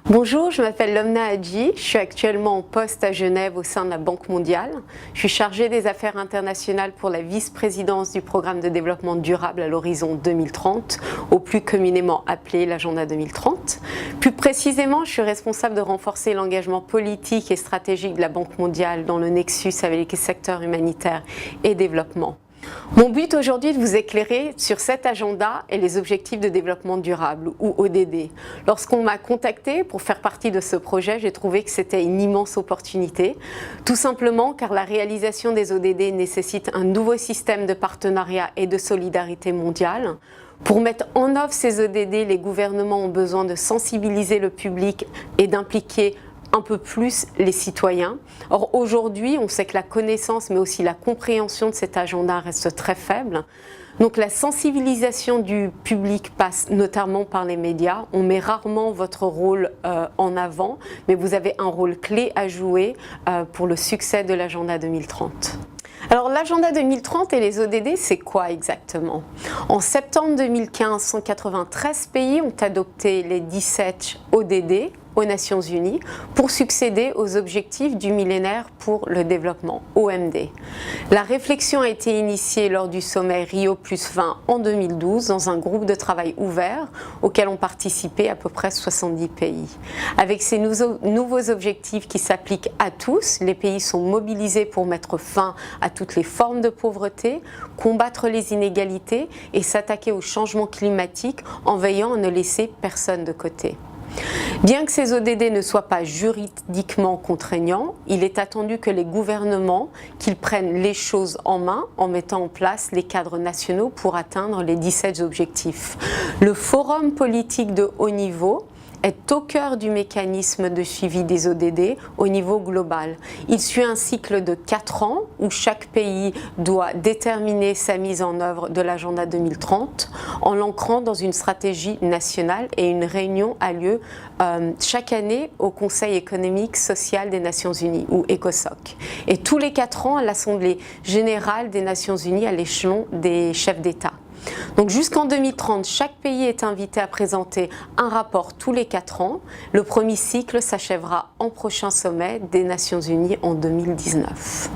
Bonjour, je m'appelle Lomna Hadji, je suis actuellement en poste à Genève au sein de la Banque mondiale. Je suis chargée des affaires internationales pour la vice-présidence du programme de développement durable à l'horizon 2030, au plus communément appelé l'agenda 2030. Plus précisément, je suis responsable de renforcer l'engagement politique et stratégique de la Banque mondiale dans le nexus avec les secteurs humanitaires et développement. Mon but aujourd'hui est de vous éclairer sur cet agenda et les objectifs de développement durable, ou ODD. Lorsqu'on m'a contacté pour faire partie de ce projet, j'ai trouvé que c'était une immense opportunité, tout simplement car la réalisation des ODD nécessite un nouveau système de partenariat et de solidarité mondiale. Pour mettre en œuvre ces ODD, les gouvernements ont besoin de sensibiliser le public et d'impliquer un peu plus les citoyens. Or aujourd'hui, on sait que la connaissance mais aussi la compréhension de cet agenda reste très faible. Donc la sensibilisation du public passe notamment par les médias. On met rarement votre rôle en avant, mais vous avez un rôle clé à jouer pour le succès de l'agenda 2030. Alors l'agenda 2030 et les ODD, c'est quoi exactement? En septembre 2015, 193 pays ont adopté les 17 ODD aux Nations Unies pour succéder aux objectifs du millénaire pour le développement, OMD. La réflexion a été initiée lors du sommet Rio+20 en 2012 dans un groupe de travail ouvert auquel ont participé à peu près 70 pays. Avec ces nouveaux objectifs qui s'appliquent à tous, les pays sont mobilisés pour mettre fin à toutes les formes de pauvreté, combattre les inégalités et s'attaquer au changement climatique en veillant à ne laisser personne de côté. Bien que ces ODD ne soient pas juridiquement contraignants, il est attendu que les gouvernements qu'ils prennent les choses en main en mettant en place les cadres nationaux pour atteindre les 17 objectifs. Le forum politique de haut niveau est au cœur du mécanisme de suivi des ODD au niveau global. Il suit un cycle de 4 ans où chaque pays doit déterminer sa mise en œuvre de l'agenda 2030 en l'ancrant dans une stratégie nationale, et une réunion a lieu chaque année au Conseil économique social des Nations Unies, ou ECOSOC, et tous les 4 ans à l'Assemblée générale des Nations Unies à l'échelon des chefs d'État. Donc jusqu'en 2030, chaque pays est invité à présenter un rapport tous les 4 ans. Le premier cycle s'achèvera en prochain sommet des Nations Unies en 2019.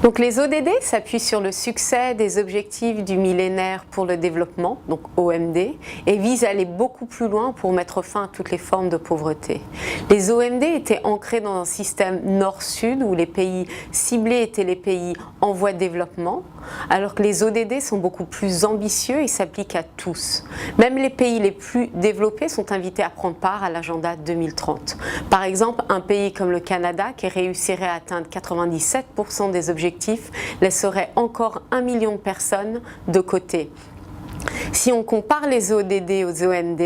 Donc les ODD s'appuient sur le succès des objectifs du millénaire pour le développement, donc OMD, et visent à aller beaucoup plus loin pour mettre fin à toutes les formes de pauvreté. Les OMD étaient ancrés dans un système nord-sud où les pays ciblés étaient les pays en voie de développement, alors que les ODD sont beaucoup plus ambitieux et s'appliquent à tous. Même les pays les plus développés sont invités à prendre part à l'agenda 2030. Par exemple, un pays comme le Canada, qui réussirait à atteindre 97% des objectifs, laisserait encore 1 million de personnes de côté. Si on compare les ODD aux OMD,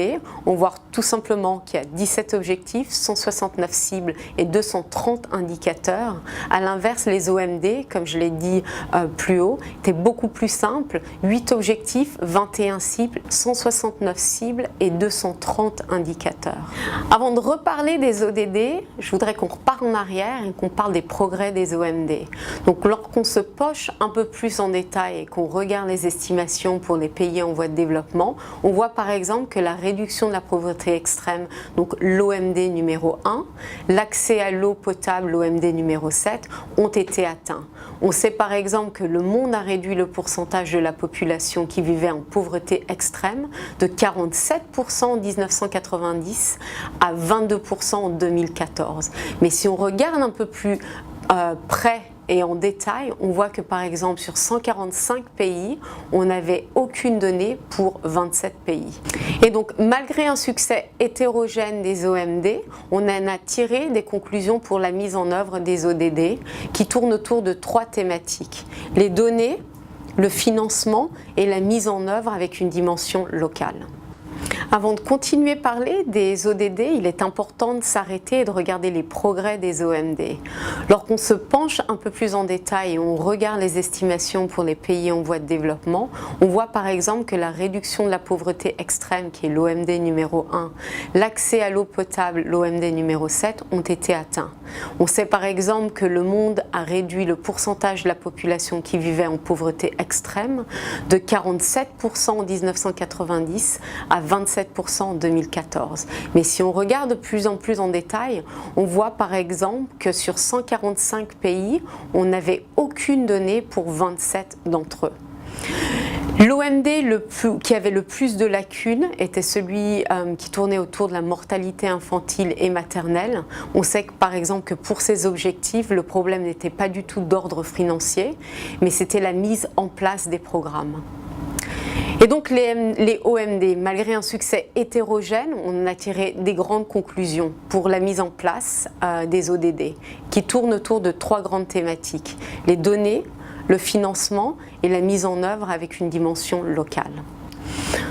on voit tout simplement qu'il y a 17 objectifs, 169 cibles et 230 indicateurs. À l'inverse, les OMD, comme je l'ai dit plus haut, étaient beaucoup plus simples. 8 objectifs, 21 cibles, 169 cibles et 230 indicateurs. Avant de reparler des ODD, je voudrais qu'on repart en arrière et qu'on parle des progrès des OMD. Donc lorsqu'on se penche un peu plus en détail et qu'on regarde les estimations pour les pays en voie de développement, on voit par exemple que la réduction de la pauvreté extrême, donc l'OMD numéro 1, l'accès à l'eau potable, l'OMD numéro 7, ont été atteints. On sait par exemple que le monde a réduit le pourcentage de la population qui vivait en pauvreté extrême de 47% en 1990 à 22% en 2014. Mais si on regarde un peu plus près et en détail, on voit que par exemple sur 145 pays, on n'avait aucune donnée pour 27 pays. Et donc malgré un succès hétérogène des OMD, on en a tiré des conclusions pour la mise en œuvre des ODD qui tournent autour de 3 thématiques: les données, le financement et la mise en œuvre avec une dimension locale. Avant de continuer à parler des ODD, il est important de s'arrêter et de regarder les progrès des OMD. Lorsqu'on se penche un peu plus en détail et on regarde les estimations pour les pays en voie de développement, on voit par exemple que la réduction de la pauvreté extrême, qui est l'OMD numéro 1, l'accès à l'eau potable, l'OMD numéro 7, ont été atteints. On sait par exemple que le monde a réduit le pourcentage de la population qui vivait en pauvreté extrême de 47% en 1990 à 27% 27% en 2014. Mais si on regarde de plus en plus en détail, on voit par exemple que sur 145 pays, on n'avait aucune donnée pour 27 d'entre eux. L'OMD qui avait le plus de lacunes était celui qui tournait autour de la mortalité infantile et maternelle. On sait que, par exemple, que pour ces objectifs, le problème n'était pas du tout d'ordre financier, mais c'était la mise en place des programmes. Et donc les OMD, malgré un succès hétérogène, on a tiré des grandes conclusions pour la mise en place des ODD, qui tournent autour de 3 grandes thématiques: les données, le financement et la mise en œuvre avec une dimension locale.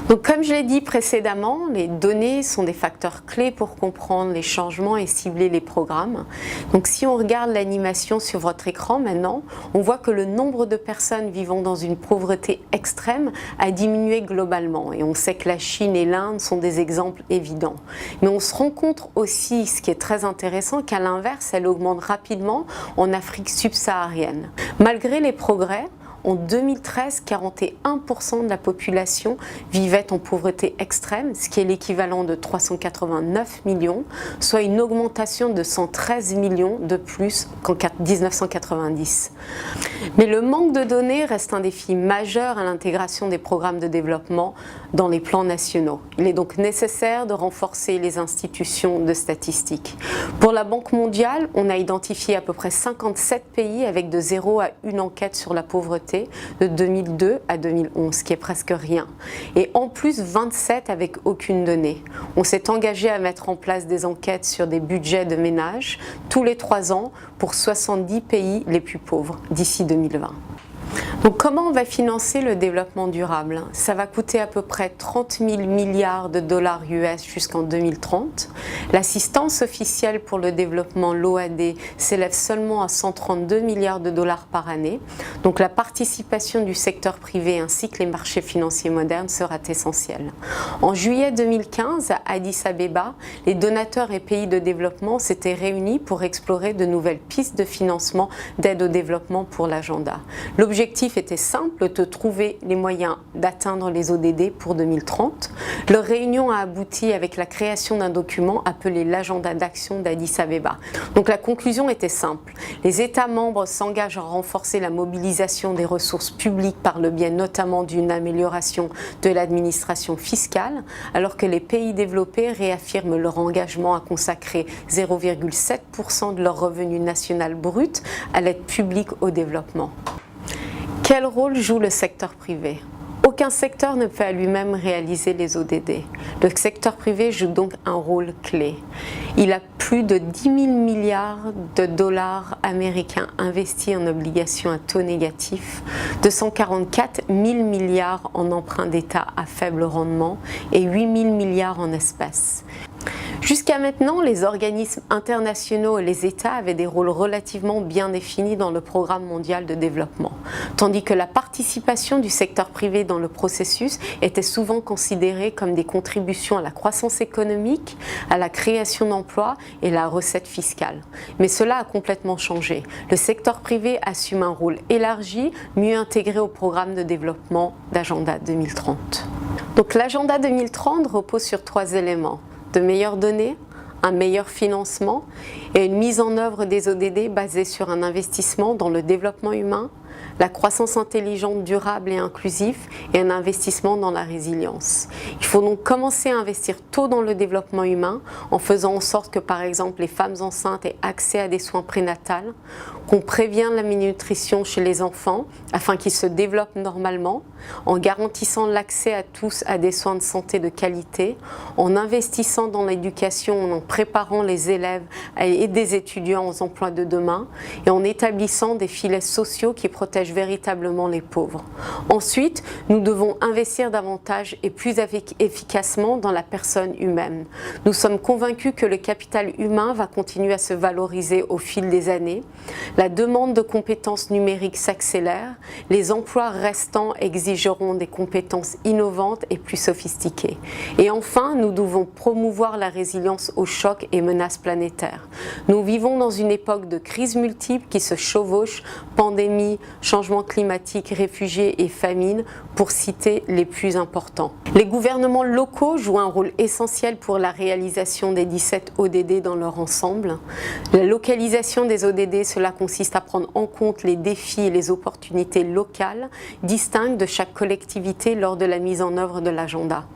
Donc, comme je l'ai dit précédemment, les données sont des facteurs clés pour comprendre les changements et cibler les programmes. Donc, si on regarde l'animation sur votre écran maintenant, on voit que le nombre de personnes vivant dans une pauvreté extrême a diminué globalement. Et on sait que la Chine et l'Inde sont des exemples évidents. Mais on se rend compte aussi, ce qui est très intéressant, qu'à l'inverse, elle augmente rapidement en Afrique subsaharienne. Malgré les progrès, en 2013, 41% de la population vivait en pauvreté extrême, ce qui est l'équivalent de 389 millions, soit une augmentation de 113 millions de plus qu'en 1990. Mais le manque de données reste un défi majeur à l'intégration des programmes de développement dans les plans nationaux. Il est donc nécessaire de renforcer les institutions de statistiques. Pour la Banque mondiale, on a identifié à peu près 57 pays avec de 0 à 1 enquête sur la pauvreté de 2002 à 2011, ce qui est presque rien. Et en plus, 27 avec aucune donnée. On s'est engagé à mettre en place des enquêtes sur des budgets de ménages tous les 3 ans pour 70 pays les plus pauvres d'ici 2020. Donc, comment on va financer le développement durable? Ça va coûter à peu près 30 000 milliards de dollars US jusqu'en 2030. L'assistance officielle pour le développement, l'OAD, s'élève seulement à 132 milliards de dollars par année. Donc la participation du secteur privé ainsi que les marchés financiers modernes sera essentielle. En juillet 2015, à Addis Abeba, les donateurs et pays de développement s'étaient réunis pour explorer de nouvelles pistes de financement d'aide au développement pour l'agenda. L'objectif était simple, de trouver les moyens d'atteindre les ODD pour 2030. Leur réunion a abouti avec la création d'un document appelé l'agenda d'action d'Addis Abeba. Donc la conclusion était simple. Les États membres s'engagent à renforcer la mobilisation des ressources publiques par le biais notamment d'une amélioration de l'administration fiscale, alors que les pays développés réaffirment leur engagement à consacrer 0,7% de leur revenu national brut à l'aide publique au développement. Quel rôle joue le secteur privé? Aucun secteur ne peut à lui-même réaliser les ODD. Le secteur privé joue donc un rôle clé. Il a plus de 10 000 milliards de dollars américains investis en obligations à taux négatif, 244 000 milliards en emprunts d'État à faible rendement et 8 000 milliards en espèces. Jusqu'à maintenant, les organismes internationaux et les États avaient des rôles relativement bien définis dans le programme mondial de développement, tandis que la participation du secteur privé dans le processus était souvent considérée comme des contributions à la croissance économique, à la création d'emplois et la recette fiscale. Mais cela a complètement changé. Le secteur privé assume un rôle élargi, mieux intégré au programme de développement d'Agenda 2030. Donc l'Agenda 2030 repose sur 3 éléments. De meilleures données, un meilleur financement et une mise en œuvre des ODD basée sur un investissement dans le développement humain, la croissance intelligente, durable et inclusive et un investissement dans la résilience. Il faut donc commencer à investir tôt dans le développement humain en faisant en sorte que par exemple les femmes enceintes aient accès à des soins prénatals, qu'on prévienne la malnutrition chez les enfants afin qu'ils se développent normalement, en garantissant l'accès à tous à des soins de santé de qualité, en investissant dans l'éducation, en préparant les élèves et des étudiants aux emplois de demain et en établissant des filets sociaux qui protègent véritablement les pauvres. Ensuite, nous devons investir davantage et plus efficacement dans la personne humaine. Nous sommes convaincus que le capital humain va continuer à se valoriser au fil des années. La demande de compétences numériques s'accélère. Les emplois restants exigeront des compétences innovantes et plus sophistiquées. Et enfin, nous devons promouvoir la résilience aux chocs et menaces planétaires. Nous vivons dans une époque de crises multiples qui se chevauchent, pandémie, changement changement climatique, réfugiés et famine, pour citer les plus importants. Les gouvernements locaux jouent un rôle essentiel pour la réalisation des 17 ODD dans leur ensemble. La localisation des ODD, cela consiste à prendre en compte les défis et les opportunités locales distinctes de chaque collectivité lors de la mise en œuvre de l'agenda.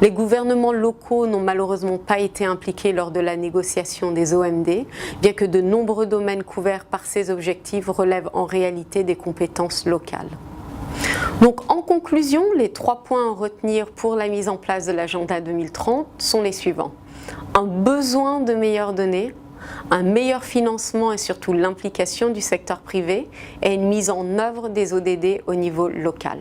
Les gouvernements locaux n'ont malheureusement pas été impliqués lors de la négociation des OMD, bien que de nombreux domaines couverts par ces objectifs relèvent en réalité des compétences locales. Donc en conclusion, les 3 points à retenir pour la mise en place de l'agenda 2030 sont les suivants. Un besoin de meilleures données, un meilleur financement et surtout l'implication du secteur privé et une mise en œuvre des ODD au niveau local.